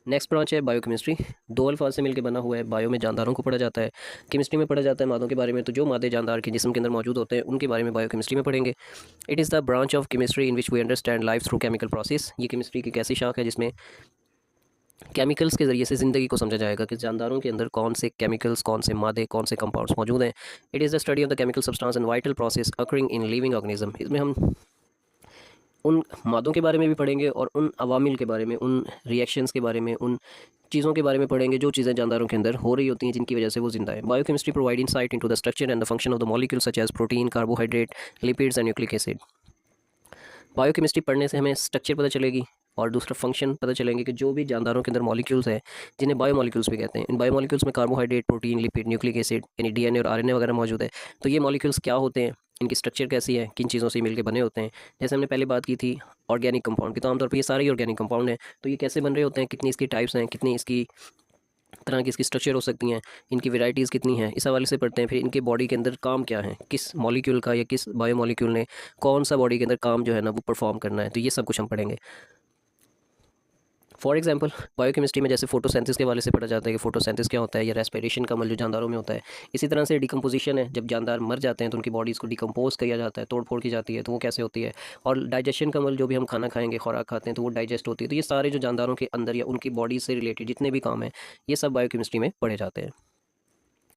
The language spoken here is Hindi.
नेक्स्ट ब्रांच है बायोकेमिस्ट्री। दो अल्फाज से मिलकर बना हुआ है। बायो में जानदारों को पढ़ा जाता है, केमिस्ट्री में पढ़ा जाता है मादों के बारे में। तो जो मादे जानदार के जिस्म के अंदर मौजूद होते हैं उनके बारे में बायोकेमिस्ट्री में पढ़ेंगे। It is the branch of chemistry in which we understand life through chemical process. ये केमिस्ट्री की एक ऐसी शाख है जिसमें केमिकल्स के ज़रिए से ज़िंदगी को समझा जाएगा कि जानदारों के अंदर कौन से केमिकल्स, कौन से मादे, कौन से कंपाउंड्स मौजूद हैं। It is the study of the chemical substance and vital process occurring in living organism. इसमें हम उन मादों के बारे में भी पढ़ेंगे और उन अवामिल के बारे में, उन रिएक्शंस के बारे में, उन चीज़ों के बारे में पढ़ेंगे जो चीज़ें जानदारों के अंदर हो रही होती हैं जिनकी वजह से वो जिंदा है। Biochemistry provide insight into the structure and the function of the molecule such as protein, carbohydrate, lipids and nucleic acid. Biochemistry पढ़ने से हमें स्ट्रक्चर पता चलेगी और दूसरा फंक्शन पता चलेंगे कि जो भी जानदारों के अंदर मॉलिक्यूल्स हैं जिन्हें बायोमॉलिक्यूल्स भी कहते हैं, इन बायोमॉलिक्यूल्स में carbohydrate, protein, lipid, nucleic acid यानी डीएनए और आरएनए वगैरह मौजूद है। तो ये मॉलिक्यूल्स क्या होते हैं, इनकी स्ट्रक्चर कैसी है, किन चीज़ों से मिलकर बने होते हैं। जैसे हमने पहले बात की थी ऑर्गेनिक कंपाउंड की, तो आमतौर पर ये सारे ही ऑर्गेनिक कंपाउंड हैं। तो ये कैसे बन रहे होते हैं, कितनी इसकी टाइप्स हैं, कितनी इसकी तरह की इसकी स्ट्रक्चर हो सकती हैं, इनकी वैरायटीज़ कितनी हैं, इस हवाले से पढ़ते हैं। फिर इनके बॉडी के अंदर काम क्या है, किस मॉलिक्यूल का या किस बायोमॉलिक्यूल ने कौन सा बॉडी के अंदर काम जो है ना वो परफॉर्म करना है, तो ये सब कुछ हम पढ़ेंगे। फॉर एग्जांपल बायोकेमिस्ट्री में जैसे फोटोसिंथेसिस के हवाले से पढ़ा जाता है कि फोटोसिंथेसिस क्या होता है, या रेस्पिरेशन का अमल जो जानदारों में होता है। इसी तरह से डिकम्पोजिशन है, जब जानदार मर जाते हैं तो उनकी बॉडीज़ को डिकम्पोज किया जाता है, तोड़ फोड़ की जाती है, तो वो कैसे होती है। और डाइजेशन का अमल, जो भी हम खाना खाएंगे, खुराक खाते हैं तो वो डाइजेस्ट होती है। तो ये सारे जो जानदारों के अंदर या उनकी बॉडी से रिलेटेड जितने भी काम हैं ये सब बायोकेमिस्ट्री में पढ़े जाते हैं।